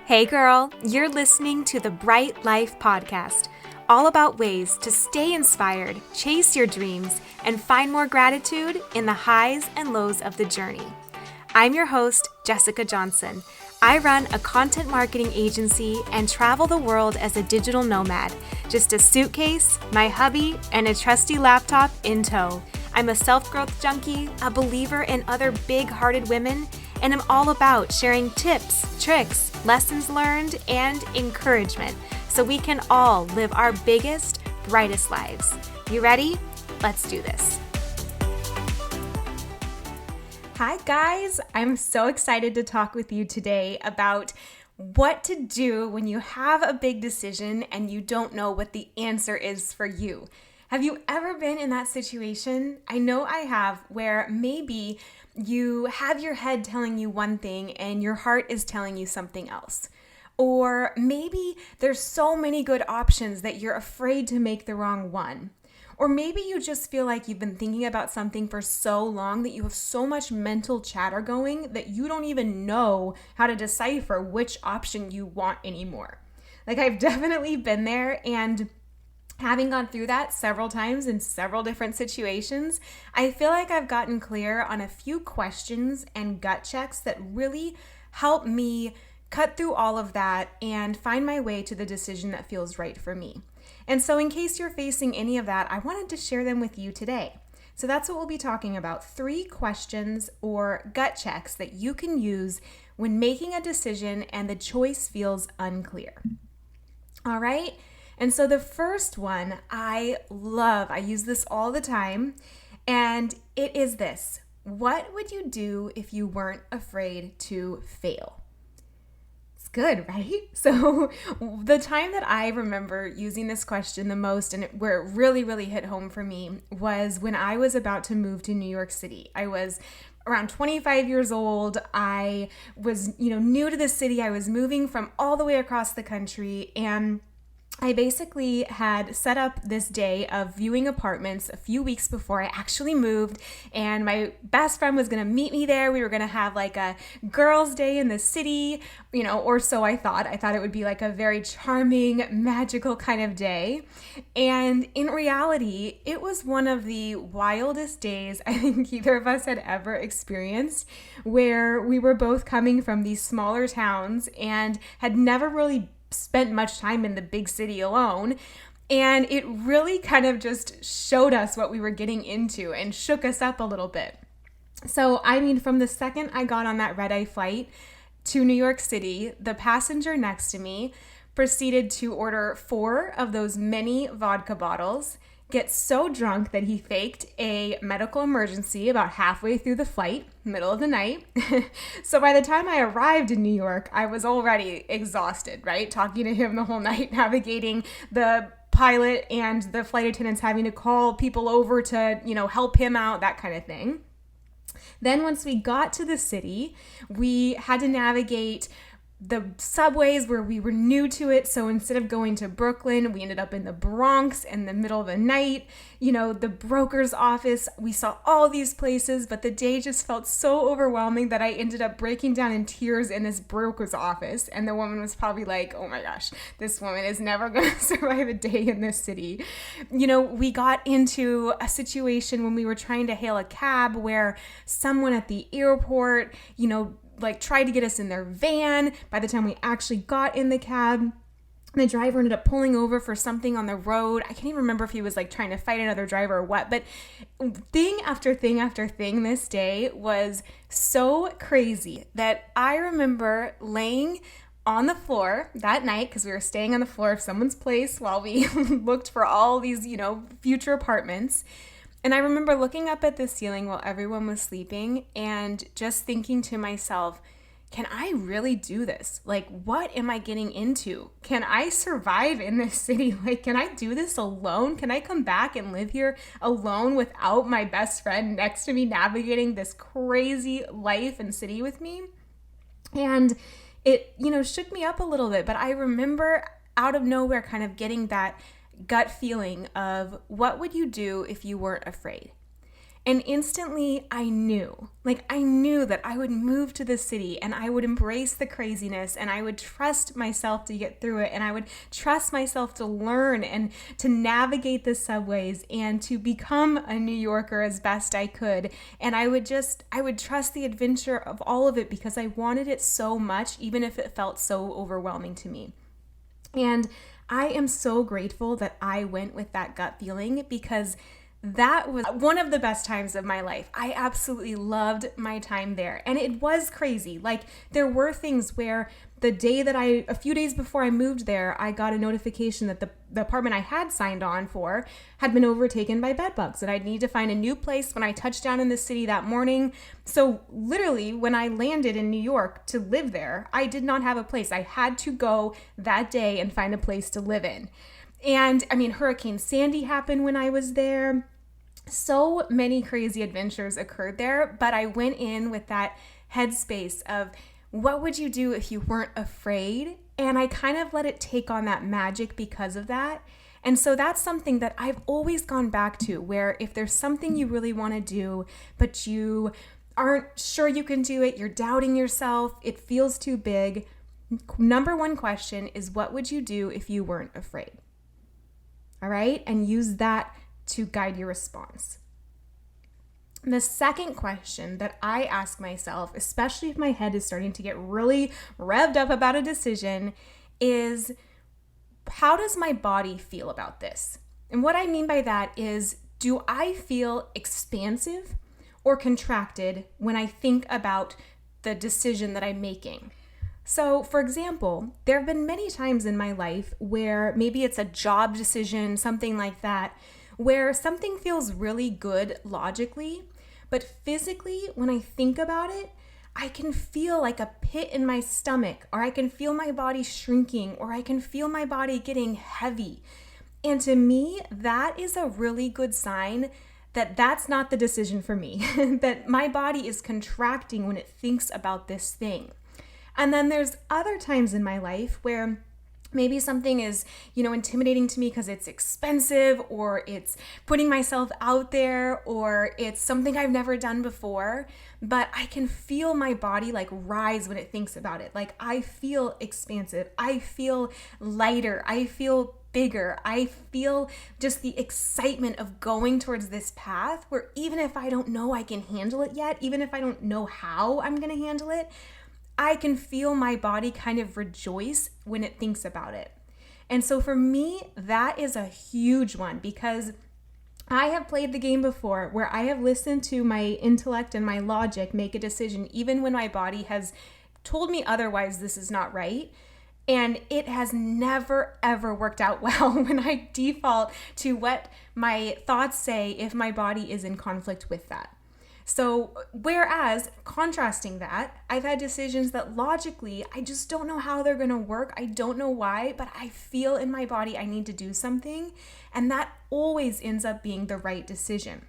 Hey girl, you're listening to the Bright Life Podcast, all about ways to stay inspired, chase your dreams, and find more gratitude in the highs and lows of the journey. I'm your host, Jessica Johnson. I run a content marketing agency and travel the world as a digital nomad, just a suitcase, my hubby, and a trusty laptop in tow. I'm a self-growth junkie, a believer in other big-hearted women, and I'm all about sharing tips, tricks, lessons learned, and encouragement so we can all live our biggest, brightest lives. You ready? Let's do this. Hi guys, I'm so excited to talk with you today about what to do when you have a big decision and you don't know what the answer is for you. Have you ever been in that situation? I know I have, where maybe you have your head telling you one thing and your heart is telling you something else. Or maybe there's so many good options that you're afraid to make the wrong one. Or maybe you just feel like you've been thinking about something for so long that you have so much mental chatter going that you don't even know how to decipher which option you want anymore. Like, I've definitely been there, and having gone through that several times in several different situations, I feel like I've gotten clear on a few questions and gut checks that really help me cut through all of that and find my way to the decision that feels right for me. And so in case you're facing any of that, I wanted to share them with you today. So that's what we'll be talking about: 3 questions or gut checks that you can use when making a decision and the choice feels unclear. All right? And so the first one I love, I use this all the time, and it is this: what would you do if you weren't afraid to fail? It's good, right? So the time that I remember using this question the most, and where it really hit home for me, was when I was about to move to New York City. I was around 25 years old. I was, new to the city. I was moving from all the way across the country, and I basically had set up this day of viewing apartments a few weeks before I actually moved, and my best friend was going to meet me there. We were going to have like a girls' day in the city, or so I thought. I thought it would be like a very charming, magical kind of day. And in reality, it was one of the wildest days I think either of us had ever experienced, where we were both coming from these smaller towns and had never really spent much time in the big city alone. And it really kind of just showed us what we were getting into and shook us up a little bit. So, from the second I got on that red-eye flight to New York City, the passenger next to me proceeded to order 4 of those mini vodka bottles, get so drunk that he faked a medical emergency about halfway through the flight, middle of the night. So by the time I arrived in New York, I was already exhausted, right? Talking to him the whole night, navigating the pilot and the flight attendants having to call people over to, help him out, that kind of thing. Then once we got to the city, we had to navigate the subways where we were new to it. So instead of going to Brooklyn, we ended up in the Bronx in the middle of the night. The broker's office, we saw all these places, but the day just felt so overwhelming that I ended up breaking down in tears in this broker's office. And the woman was probably like, oh my gosh, this woman is never going to survive a day in this city. We got into a situation when we were trying to hail a cab where someone at the airport, tried to get us in their van. By the time we actually got in the cab, the driver ended up pulling over for something on the road. I can't even remember if he was trying to fight another driver or what, but thing after thing after thing this day was so crazy that I remember laying on the floor that night, because we were staying on the floor of someone's place while we looked for all these, future apartments. And I remember looking up at the ceiling while everyone was sleeping and just thinking to myself, can I really do this? What am I getting into? Can I survive in this city? Can I do this alone? Can I come back and live here alone without my best friend next to me navigating this crazy life and city with me? And it, shook me up a little bit. But I remember out of nowhere kind of getting that gut feeling of what would you do if you weren't afraid? And instantly I knew that I would move to the city and I would embrace the craziness and I would trust myself to get through it and I would trust myself to learn and to navigate the subways and to become a New Yorker as best I could. And I would trust the adventure of all of it because I wanted it so much, even if it felt so overwhelming to me. And I am so grateful that I went with that gut feeling because that was one of the best times of my life. I absolutely loved my time there. And it was crazy. Like, there were things where a few days before I moved there, I got a notification that the apartment I had signed on for had been overtaken by bed bugs and I'd need to find a new place when I touched down in the city that morning. So literally, when I landed in New York to live there, I did not have a place. I had to go that day and find a place to live in. And I mean, Hurricane Sandy happened when I was there. So many crazy adventures occurred there, but I went in with that headspace of what would you do if you weren't afraid? And I kind of let it take on that magic because of that. And so that's something that I've always gone back to, where if there's something you really want to do, but you aren't sure you can do it, you're doubting yourself, it feels too big, number one question is, what would you do if you weren't afraid? All right? And use that to guide your response. The second question that I ask myself, especially if my head is starting to get really revved up about a decision, is how does my body feel about this? And what I mean by that is, do I feel expansive or contracted when I think about the decision that I'm making? So, for example, there have been many times in my life where maybe it's a job decision, something like that, where something feels really good logically, but physically, when I think about it, I can feel like a pit in my stomach, or I can feel my body shrinking, or I can feel my body getting heavy. And to me, that is a really good sign that that's not the decision for me, that my body is contracting when it thinks about this thing. And then there's other times in my life where maybe something is, intimidating to me because it's expensive, or it's putting myself out there, or it's something I've never done before, but I can feel my body like rise when it thinks about it. Like, I feel expansive. I feel lighter. I feel bigger. I feel just the excitement of going towards this path where even if I don't know I can handle it yet, even if I don't know how I'm going to handle it, I can feel my body kind of rejoice when it thinks about it. And so for me, that is a huge one, because I have played the game before where I have listened to my intellect and my logic make a decision even when my body has told me otherwise, this is not right. And it has never, ever worked out well when I default to what my thoughts say if my body is in conflict with that. So whereas contrasting that, I've had decisions that logically, I just don't know how they're going to work. I don't know why, but I feel in my body I need to do something. And that always ends up being the right decision.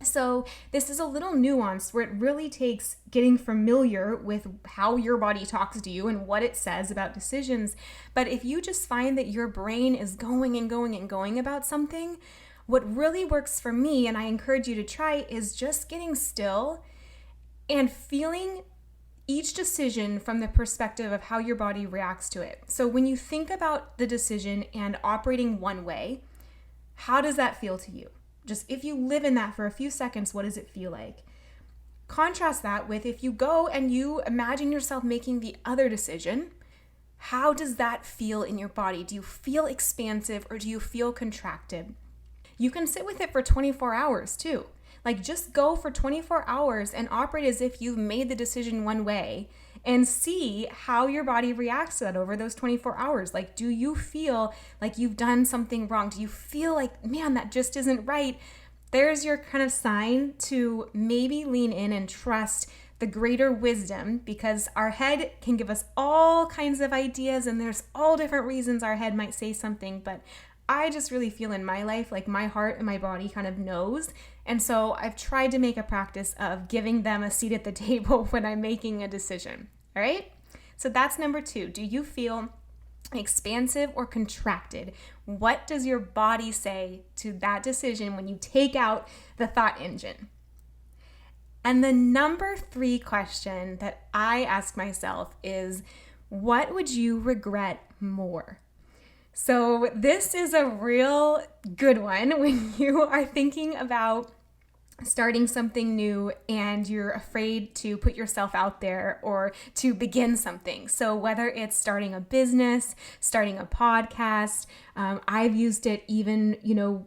So this is a little nuanced where it really takes getting familiar with how your body talks to you and what it says about decisions. But if you just find that your brain is going and going and going about something, what really works for me, and I encourage you to try, is just getting still and feeling each decision from the perspective of how your body reacts to it. So when you think about the decision and operating one way, how does that feel to you? Just if you live in that for a few seconds, what does it feel like? Contrast that with if you go and you imagine yourself making the other decision, how does that feel in your body? Do you feel expansive or do you feel contracted? You can sit with it for 24 hours too. Like, just go for 24 hours and operate as if you've made the decision one way and see how your body reacts to that over those 24 hours. Like, do you feel like you've done something wrong? Do you feel like, man, that just isn't right? There's your kind of sign to maybe lean in and trust the greater wisdom, because our head can give us all kinds of ideas and there's all different reasons our head might say something, but I just really feel in my life like my heart and my body kind of knows. And so I've tried to make a practice of giving them a seat at the table when I'm making a decision. All right? So that's number 2. Do you feel expansive or contracted? What does your body say to that decision when you take out the thought engine? And the number 3 question that I ask myself is, what would you regret more? So this is a real good one when you are thinking about starting something new and you're afraid to put yourself out there or to begin something. So whether it's starting a business, starting a podcast, I've used it even,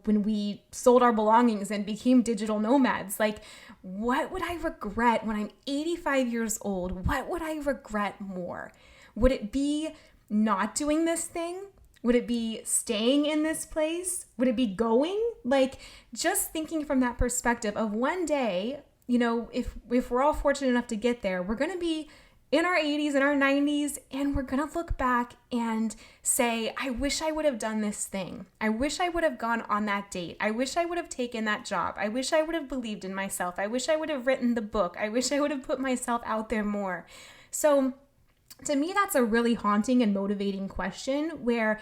when we sold our belongings and became digital nomads. Like, what would I regret when I'm 85 years old? What would I regret more? Would it be not doing this thing? Would it be staying in this place? Would it be going? Like, just thinking from that perspective of one day, if we're all fortunate enough to get there, we're going to be in our 80s and our 90s, and we're going to look back and say, I wish I would have done this thing. I wish I would have gone on that date. I wish I would have taken that job. I wish I would have believed in myself. I wish I would have written the book. I wish I would have put myself out there more. So to me, that's a really haunting and motivating question where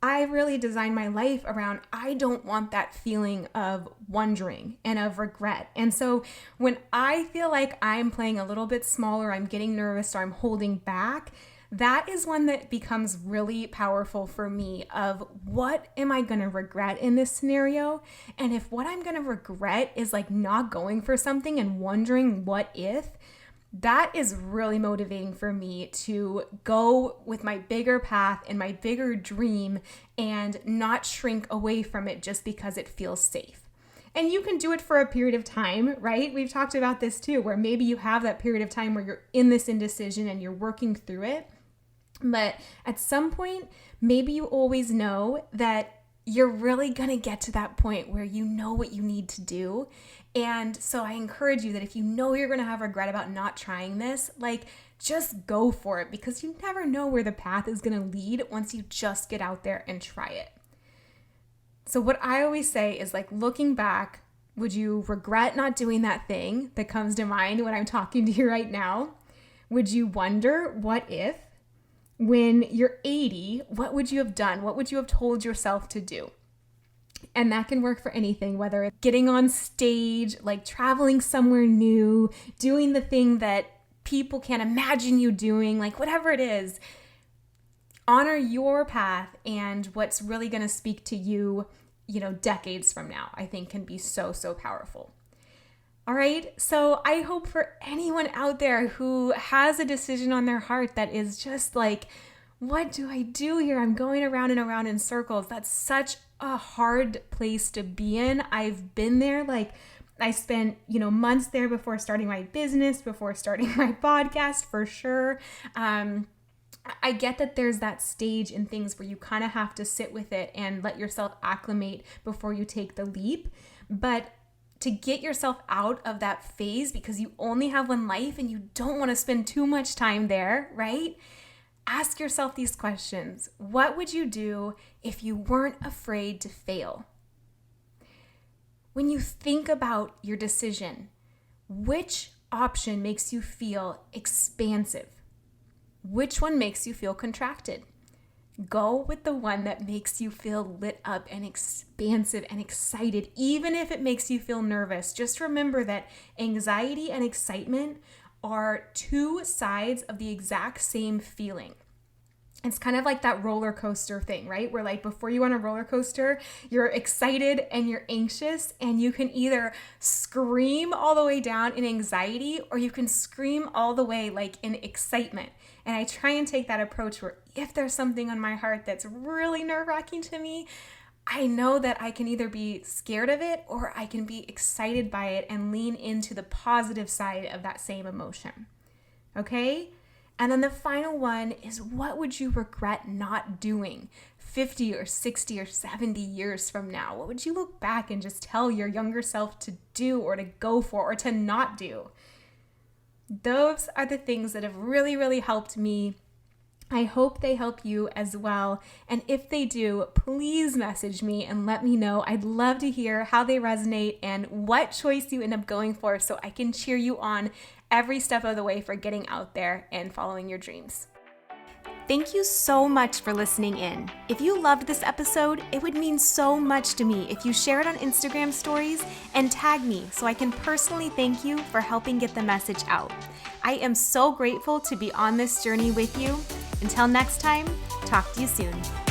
I really design my life around, I don't want that feeling of wondering and of regret. And so when I feel like I'm playing a little bit smaller, I'm getting nervous or I'm holding back, that is one that becomes really powerful for me of what am I going to regret in this scenario? And if what I'm going to regret is like not going for something and wondering what if, that is really motivating for me to go with my bigger path and my bigger dream and not shrink away from it just because it feels safe. And you can do it for a period of time, right? We've talked about this too, where maybe you have that period of time where you're in this indecision and you're working through it. But at some point, maybe you always know that you're really going to get to that point where you know what you need to do. And so I encourage you that if you know you're going to have regret about not trying this, just go for it, because you never know where the path is going to lead once you just get out there and try it. So what I always say is looking back, would you regret not doing that thing that comes to mind when I'm talking to you right now? Would you wonder, what if? When you're 80, what would you have done? What would you have told yourself to do? And that can work for anything, whether it's getting on stage, traveling somewhere new, doing the thing that people can't imagine you doing, whatever it is. Honor your path and what's really going to speak to you, decades from now, I think can be so, so powerful. All right, so I hope for anyone out there who has a decision on their heart that is just what do I do here? I'm going around and around in circles. That's such a hard place to be in. I've been there. I spent, months there before starting my business, before starting my podcast, for sure. I get that there's that stage in things where you kind of have to sit with it and let yourself acclimate before you take the leap. But to get yourself out of that phase, because you only have one life and you don't want to spend too much time there, right? Ask yourself these questions. What would you do if you weren't afraid to fail? When you think about your decision, which option makes you feel expansive? Which one makes you feel contracted? Go with the one that makes you feel lit up and expansive and excited, even if it makes you feel nervous. Just remember that anxiety and excitement are two sides of the exact same feeling. It's kind of like that roller coaster thing, right? Where before you on a roller coaster, you're excited and you're anxious, and you can either scream all the way down in anxiety or you can scream all the way in excitement. And I try and take that approach where if there's something on my heart that's really nerve-wracking to me, I know that I can either be scared of it or I can be excited by it and lean into the positive side of that same emotion. Okay? And then the final one is, what would you regret not doing 50 or 60 or 70 years from now? What would you look back and just tell your younger self to do or to go for or to not do? Those are the things that have really, really helped me. I hope they help you as well. And if they do, please message me and let me know. I'd love to hear how they resonate and what choice you end up going for so I can cheer you on every step of the way for getting out there and following your dreams. Thank you so much for listening in. If you loved this episode, it would mean so much to me if you share it on Instagram stories and tag me so I can personally thank you for helping get the message out. I am so grateful to be on this journey with you. Until next time, talk to you soon.